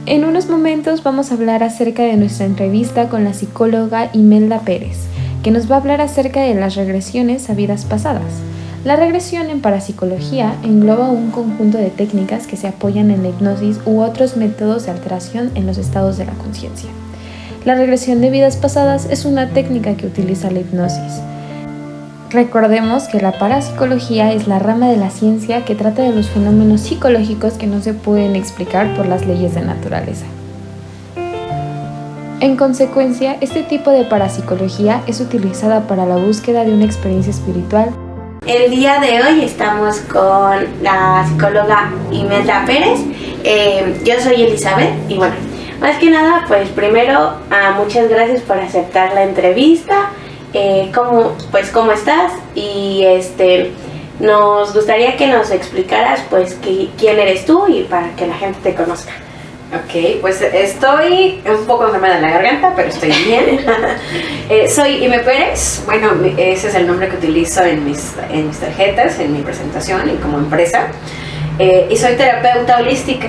En unos momentos vamos a hablar acerca de nuestra entrevista con la psicóloga Imelda Pérez, que nos va a hablar acerca de las regresiones a vidas pasadas. La regresión en parapsicología engloba un conjunto de técnicas que se apoyan en la hipnosis u otros métodos de alteración en los estados de la conciencia. La regresión de vidas pasadas es una técnica que utiliza la hipnosis. Recordemos que la parapsicología es la rama de la ciencia que trata de los fenómenos psicológicos que no se pueden explicar por las leyes de naturaleza. En consecuencia, este tipo de parapsicología es utilizada para la búsqueda de una experiencia espiritual. El día de hoy estamos con la psicóloga Imelda Pérez. Yo soy Elizabeth y bueno, más que nada, pues primero, muchas gracias por aceptar la entrevista. ¿Cómo estás? Y nos gustaría que nos explicaras pues quién eres tú y para que la gente te conozca. Ok, pues estoy un poco enferma de la garganta, pero estoy bien. Soy Ime Pérez. Bueno, ese es el nombre que utilizo en mis tarjetas, en mi presentación y como empresa. Y soy terapeuta holística.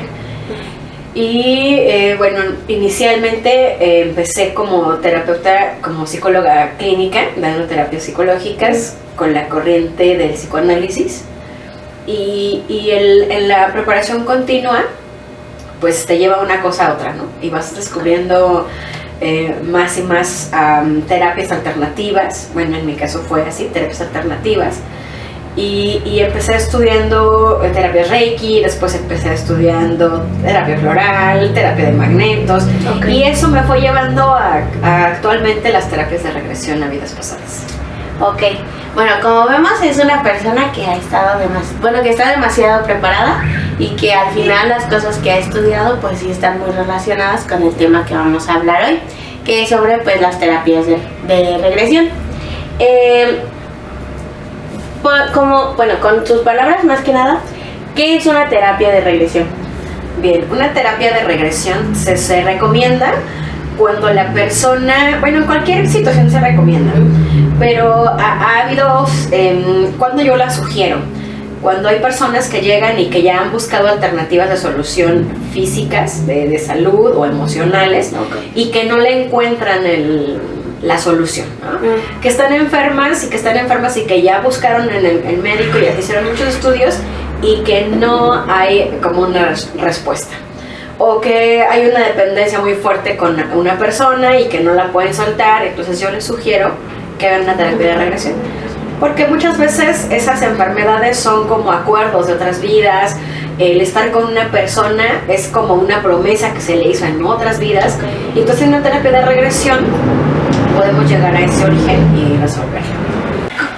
Y bueno, inicialmente empecé como terapeuta, como psicóloga clínica, dando terapias psicológicas con la corriente del psicoanálisis. Y en la preparación continua, pues te lleva una cosa a otra, ¿no? Y vas descubriendo más y más terapias alternativas. Bueno, en mi caso fue así, terapias alternativas. Y empecé estudiando terapia Reiki, después empecé estudiando terapia floral, terapia de magnetos, okay. Y eso me fue llevando a actualmente las terapias de regresión a vidas pasadas. Ok, bueno, como vemos es una persona que está demasiado preparada y que al final las cosas que ha estudiado pues sí están muy relacionadas con el tema que vamos a hablar hoy, que es sobre pues las terapias de regresión. Con sus palabras más que nada, ¿qué es una terapia de regresión? Bien, una terapia de regresión se recomienda cuando la persona, bueno, en cualquier situación se recomienda, pero ha habido, cuando yo la sugiero, cuando hay personas que llegan y que ya han buscado alternativas de solución físicas, de salud o emocionales, okay. Y que no le encuentran la solución, ¿no? Que están enfermas y que ya buscaron en el médico y ya hicieron muchos estudios y que no hay como una respuesta, o que hay una dependencia muy fuerte con una persona y que no la pueden soltar. Entonces yo les sugiero que hagan una terapia de regresión, porque muchas veces esas enfermedades son como acuerdos de otras vidas. El estar con una persona es como una promesa que se le hizo en otras vidas, y entonces en una terapia de regresión podemos llegar a ese origen y resolver.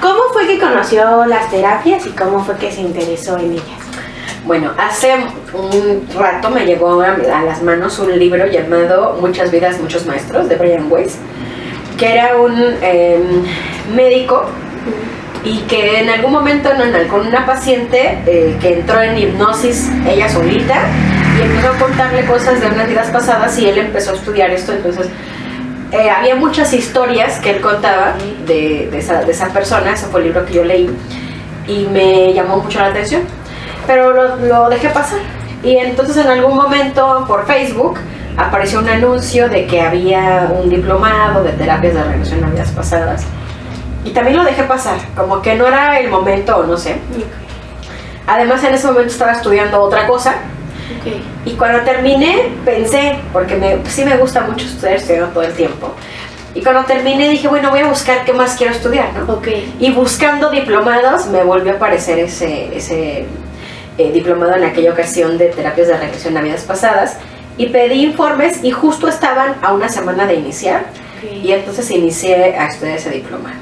¿Cómo fue que conoció las terapias y cómo fue que se interesó en ellas? Bueno, hace un rato me llegó a las manos un libro llamado Muchas vidas, muchos maestros, de Brian Weiss, que era un médico y que en algún momento con una paciente que entró en hipnosis ella solita y empezó a contarle cosas de unas vidas pasadas, y él empezó a estudiar esto. Entonces había muchas historias que él contaba de esa persona. Ese fue el libro que yo leí y me llamó mucho la atención, pero lo dejé pasar. Y entonces en algún momento por Facebook apareció un anuncio de que había un diplomado de terapias de regresión a vidas pasadas, y también lo dejé pasar, como que no era el momento, o no sé. Además en ese momento estaba estudiando otra cosa. Okay. Y cuando terminé pensé, porque sí me gusta mucho estudiar todo el tiempo, y cuando terminé dije, bueno, voy a buscar qué más quiero estudiar, ¿no? Okay. Y buscando diplomados me volvió a aparecer ese diplomado en aquella ocasión de terapias de regresión a vidas pasadas, y pedí informes y justo estaban a una semana de iniciar. Okay. Y entonces inicié a estudiar ese diplomado.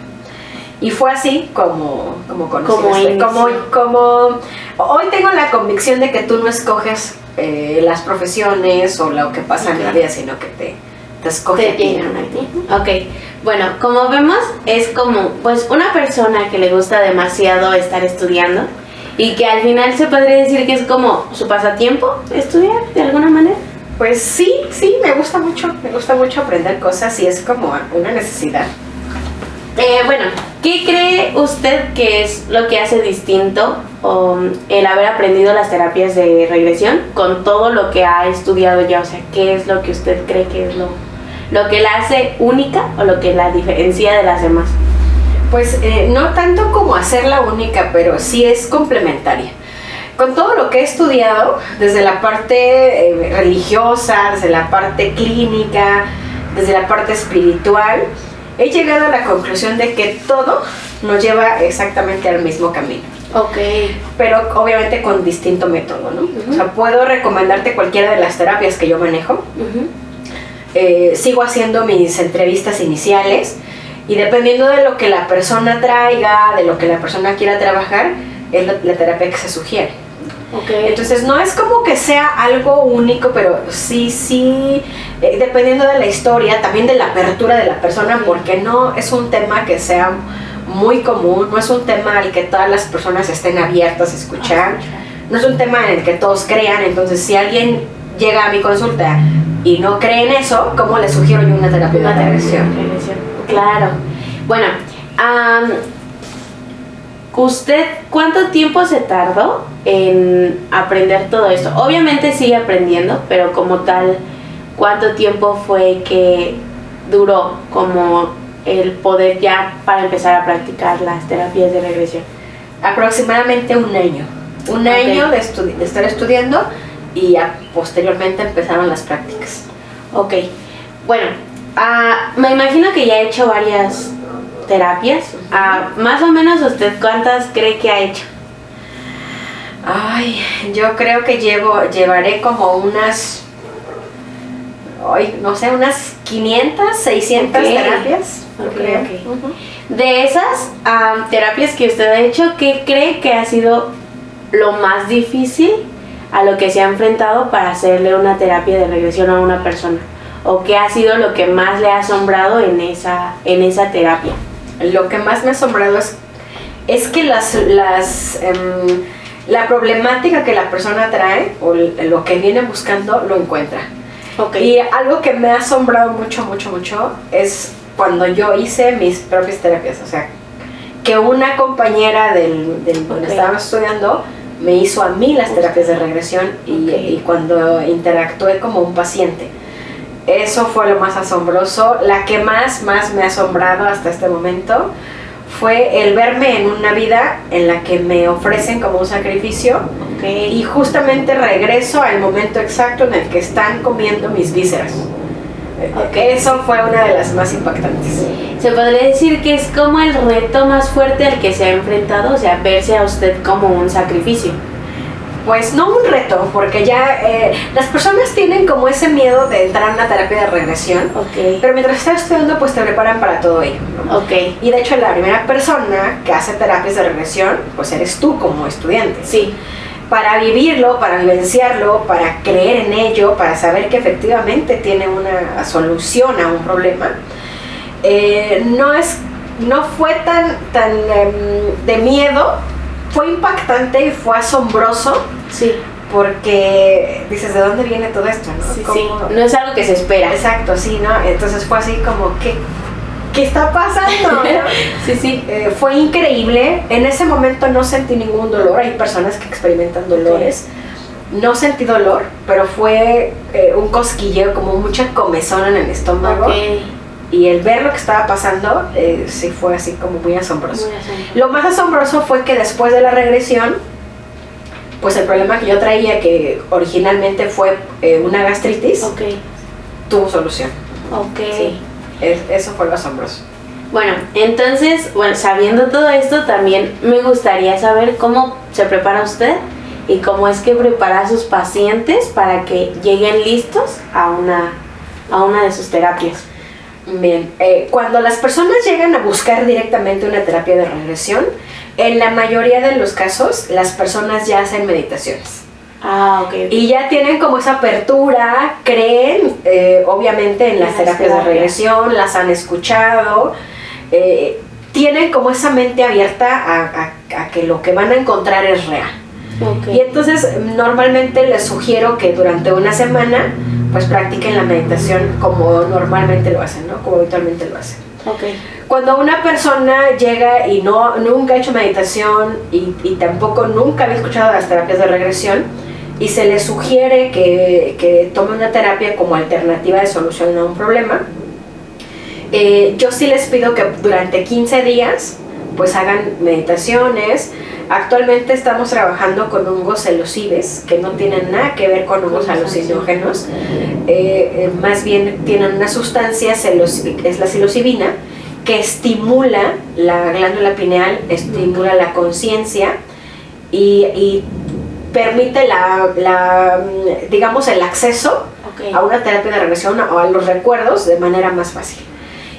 Y fue así como conocí como hoy tengo la convicción de que tú no escoges las profesiones o lo que pasa en la vida, sino que te escoge a ti. Ok, bueno, como vemos es como pues una persona que le gusta demasiado estar estudiando y que al final se podría decir que es como su pasatiempo estudiar de alguna manera. Pues sí, me gusta mucho aprender cosas y es como una necesidad. Bueno, ¿Qué cree usted que es lo que hace distinto el haber aprendido las terapias de regresión con todo lo que ha estudiado ya? O sea, ¿qué es lo que usted cree que es lo que la hace única o lo que la diferencia de las demás? Pues no tanto como hacerla única, pero sí es complementaria. Con todo lo que he estudiado, desde la parte religiosa, desde la parte clínica, desde la parte espiritual, he llegado a la conclusión de que todo nos lleva exactamente al mismo camino. Ok. Pero obviamente con distinto método, ¿no? Uh-huh. O sea, puedo recomendarte cualquiera de las terapias que yo manejo. Uh-huh. Sigo haciendo mis entrevistas iniciales y dependiendo de lo que la persona traiga, de lo que la persona quiera trabajar, es la terapia que se sugiere. Okay. Entonces no es como que sea algo único, pero sí, dependiendo de la historia, también de la apertura de la persona, okay, porque no es un tema que sea muy común, no es un tema al que todas las personas estén abiertas a escuchar, no es un tema en el que todos crean. Entonces si alguien llega a mi consulta y no cree en eso, ¿cómo le sugiero yo una terapia de regresión? Claro. Bueno, ¿usted cuánto tiempo se tardó en aprender todo esto? Obviamente sigue aprendiendo, pero como tal, ¿cuánto tiempo fue que duró como el poder ya para empezar a practicar las terapias de regresión? Aproximadamente un año. Un año de estar estudiando y posteriormente empezaron las prácticas. Ok. Bueno, me imagino que ya he hecho varias terapias. Más o menos, ¿usted cuántas cree que ha hecho? Ay, yo creo que llevaré como unas, no sé, unas 500, 600 terapias. Okay. De esas terapias que usted ha hecho, ¿qué cree que ha sido lo más difícil a lo que se ha enfrentado para hacerle una terapia de regresión a una persona? ¿O qué ha sido lo que más le ha asombrado en esa terapia? Lo que más me ha asombrado es que la problemática que la persona trae o lo que viene buscando lo encuentra. Okay. Y algo que me ha asombrado mucho es cuando yo hice mis propias terapias. O sea, que una compañera donde estábamos estudiando me hizo a mí las terapias de regresión y cuando interactué como un paciente. Eso fue lo más asombroso. La que más me ha asombrado hasta este momento fue el verme en una vida en la que me ofrecen como un sacrificio, y justamente regreso al momento exacto en el que están comiendo mis vísceras. Eso fue una de las más impactantes. Se podría decir que es como el reto más fuerte al que se ha enfrentado, o sea, verse a usted como un sacrificio. Pues no un reto, porque ya las personas tienen como ese miedo de entrar en una terapia de regresión, pero mientras estás estudiando pues te preparan para todo ello, ¿no? Y de hecho la primera persona que hace terapias de regresión pues eres tú como estudiante. Sí. Para vivirlo, para vivenciarlo, para creer en ello, para saber que efectivamente tiene una solución a un problema. No fue tan de miedo. Fue impactante y fue asombroso. Sí. Porque dices, ¿de dónde viene todo esto? ¿No? Sí, sí. No es algo que se espera. Exacto, sí, ¿no? Entonces fue así como, ¿qué está pasando? ¿No? Sí, sí. Fue increíble. En ese momento no sentí ningún dolor. Hay personas que experimentan dolores. No sentí dolor, pero fue un cosquilleo, como mucha comezón en el estómago. Y el ver lo que estaba pasando, sí fue así como muy asombroso. Lo más asombroso fue que después de la regresión, pues el problema que yo traía, que originalmente fue una gastritis, tuvo solución. Sí, eso fue lo asombroso. Bueno, entonces, sabiendo todo esto, también me gustaría saber cómo se prepara usted y cómo es que prepara a sus pacientes para que lleguen listos a una de sus terapias. Bien, cuando las personas llegan a buscar directamente una terapia de regresión, en la mayoría de los casos las personas ya hacen meditaciones. Y ya tienen como esa apertura, creen obviamente en las terapias de regresión, las han escuchado, tienen como esa mente abierta a que lo que van a encontrar es real. Y entonces normalmente les sugiero que durante una semana pues practiquen la meditación como normalmente lo hacen, ¿no? Como habitualmente lo hacen. Okay. Cuando una persona llega y nunca ha hecho meditación y tampoco nunca había escuchado las terapias de regresión y se le sugiere que tome una terapia como alternativa de solución a un problema, yo sí les pido que durante 15 días pues hagan meditaciones. Actualmente estamos trabajando con hongos psilocibes que no tienen nada que ver con hongos alucinógenos, más bien tienen una sustancia, es la psilocibina, que estimula la glándula pineal, estimula la conciencia y permite digamos el acceso a una terapia de regresión o a los recuerdos de manera más fácil.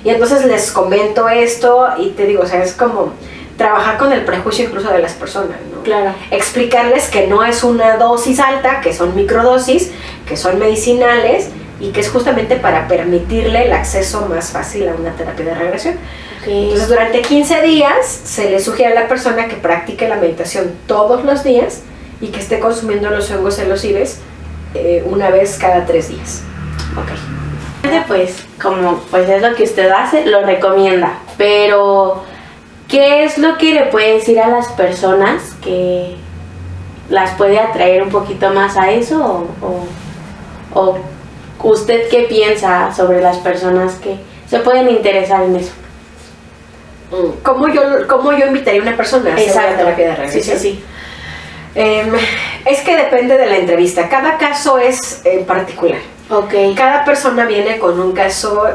Y entonces les comento esto y te digo, o sea, es como trabajar con el prejuicio incluso de las personas, ¿no? Claro. Explicarles que no es una dosis alta, que son microdosis, que son medicinales y que es justamente para permitirle el acceso más fácil a una terapia de regresión. Okay. Entonces durante 15 días se le sugiere a la persona que practique la meditación todos los días y que esté consumiendo los hongos psilocibes una vez cada 3 días. Ok. Pues como pues es lo que usted hace, lo recomienda, pero ¿qué es lo que le puede decir a las personas que las puede atraer un poquito más a eso? ¿O usted qué piensa sobre las personas que se pueden interesar en eso? ¿Cómo yo invitaría a una persona a hacer una terapia de regresión? Sí. Es que depende de la entrevista. Cada caso es en particular. Okay. Cada persona viene con un caso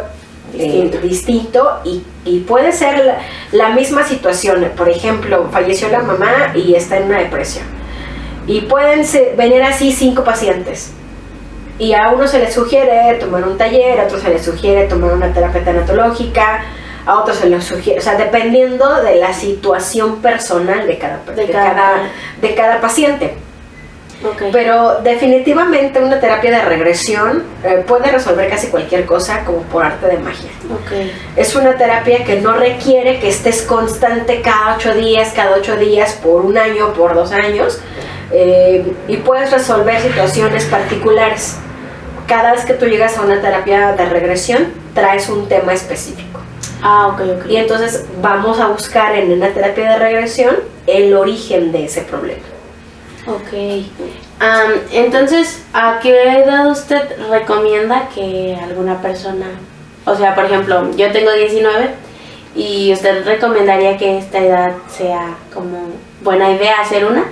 distinto y puede ser la misma situación. Por ejemplo, falleció la mamá y está en una depresión. Y pueden venir así 5 pacientes. Y a uno se le sugiere tomar un taller, a otro se le sugiere tomar una terapia tanatológica, a otro se le sugiere, o sea, dependiendo de la situación personal de cada paciente. Okay. Pero definitivamente una terapia de regresión puede resolver casi cualquier cosa como por arte de magia. Okay. Es una terapia que no requiere que estés constante cada 8 días, por 1 año, por 2 años, y puedes resolver situaciones particulares. Cada vez que tú llegas a una terapia de regresión, traes un tema específico. Ok. Y entonces vamos a buscar en una terapia de regresión el origen de ese problema. Ok. Entonces, ¿a qué edad usted recomienda que alguna persona, o sea, por ejemplo, yo tengo 19 y usted recomendaría que esta edad sea como buena idea hacer una?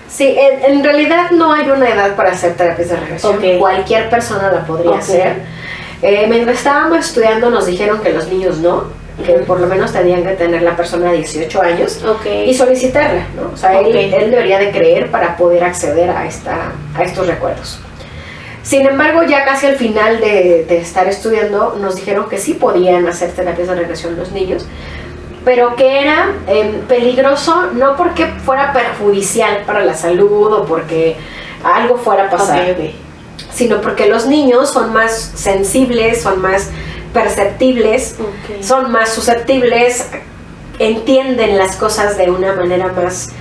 Sí, en realidad no hay una edad para hacer terapias de regresión. Okay. Cualquier persona la podría hacer. Mientras estábamos estudiando nos dijeron que los niños no, que por lo menos tenían que tener la persona 18 años y solicitarla, ¿no? O sea, él debería de creer para poder acceder a estos recuerdos. Sin embargo, ya casi al final de estar estudiando nos dijeron que sí podían hacer terapias de regresión los niños, pero que era peligroso no porque fuera perjudicial para la salud o porque algo fuera a pasar, sino porque los niños son más sensibles, son más perceptibles, son más susceptibles, entienden las cosas de una manera más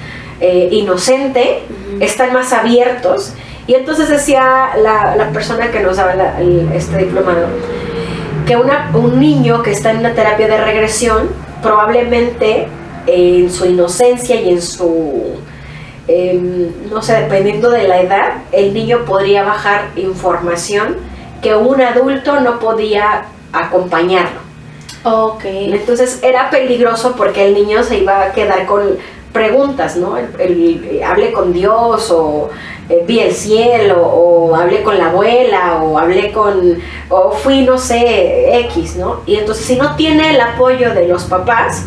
inocente, están más abiertos. Y entonces decía la persona que nos daba este diplomado que un niño que está en una terapia de regresión probablemente en su inocencia y en su no sé, dependiendo de la edad, el niño podría bajar información que un adulto no podía acompañarlo. Entonces era peligroso porque el niño se iba a quedar con preguntas, ¿no? Hablé con Dios, o vi el cielo, o hablé con la abuela, o fui, no sé, X, ¿no? Y entonces si no tiene el apoyo de los papás,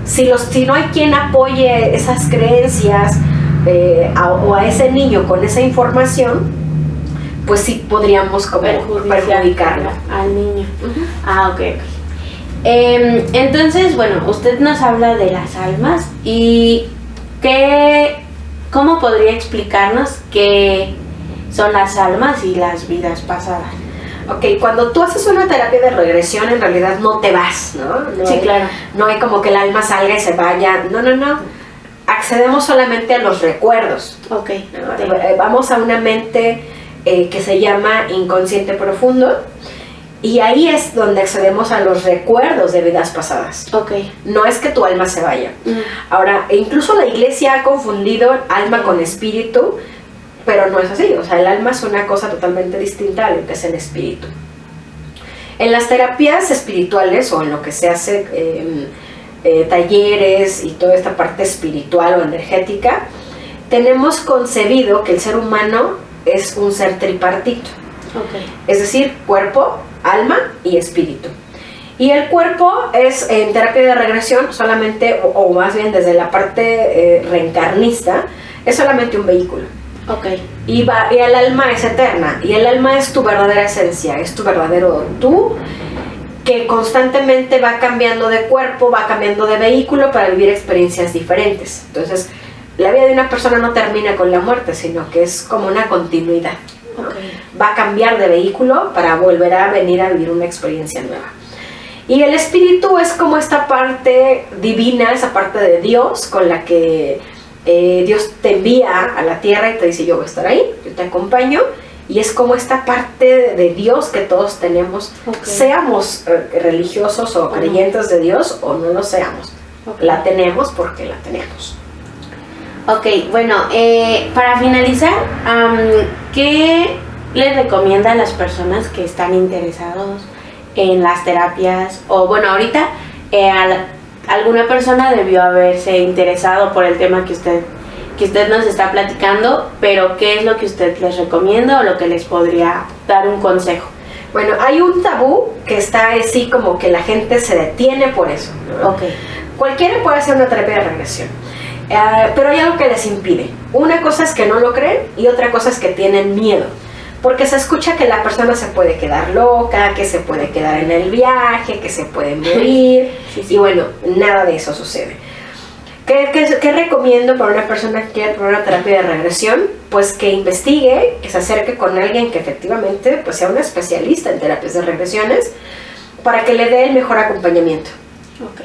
si no hay quien apoye esas creencias o a ese niño con esa información, pues sí podríamos como perjudicarlo al niño. Ok. Entonces, bueno, usted nos habla de las almas y ¿cómo podría explicarnos qué son las almas y las vidas pasadas? Ok, cuando tú haces una terapia de regresión en realidad no te vas, ¿no? Sí, claro. No hay como que el alma salga y se vaya, no. Accedemos solamente a los recuerdos. Ok. ¿No? Vamos a una mente que se llama inconsciente profundo Y ahí es donde accedemos a los recuerdos de vidas pasadas. Ok. No es que tu alma se vaya. Ahora, incluso la iglesia ha confundido alma con espíritu, pero no es así. O sea, el alma es una cosa totalmente distinta a lo que es el espíritu. En las terapias espirituales o en lo que se hace talleres y toda esta parte espiritual o energética, tenemos concebido que el ser humano es un ser tripartito. Ok. Es decir, cuerpo, alma y espíritu. Y el cuerpo es, en terapia de regresión, solamente, o más bien desde la parte reencarnista, es solamente un vehículo. Ok. Y el alma es eterna, y el alma es tu verdadera esencia, es tu verdadero tú, que constantemente va cambiando de cuerpo, va cambiando de vehículo para vivir experiencias diferentes. Entonces, la vida de una persona no termina con la muerte, sino que es como una continuidad, ¿no? Okay. Va a cambiar de vehículo para volver a venir a vivir una experiencia nueva. Y el espíritu es como esta parte divina, esa parte de Dios con la que Dios te envía a la tierra y te dice: yo voy a estar ahí, yo te acompaño. Y es como esta parte de Dios que todos tenemos, okay, seamos religiosos o creyentes de Dios o no lo seamos. Okay. La tenemos porque la tenemos. Ok, bueno, para finalizar, ¿qué les recomienda a las personas que están interesados en las terapias? O bueno, ahorita alguna persona debió haberse interesado por el tema que usted nos está platicando, pero ¿qué es lo que usted les recomienda o lo que les podría dar un consejo? Bueno, hay un tabú que está así como que la gente se detiene por eso, ¿no? Okay. Cualquiera puede hacer una terapia de regresión, pero hay algo que les impide. Una cosa es que no lo creen y otra cosa es que tienen miedo, porque se escucha que la persona se puede quedar loca, que se puede quedar en el viaje, que se puede morir, sí, sí. Y bueno, nada de eso sucede. ¿Qué recomiendo para una persona que quiere probar una terapia de regresión? Pues que investigue, que se acerque con alguien que efectivamente pues sea un especialista en terapias de regresiones para que le dé el mejor acompañamiento. Ok.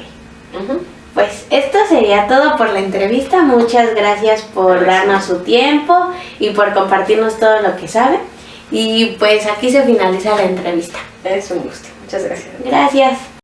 Pues esto sería todo por la entrevista. Muchas gracias por darnos su tiempo y por compartirnos todo lo que sabe. Y pues aquí se finaliza la entrevista. Es un gusto. Muchas gracias. Gracias.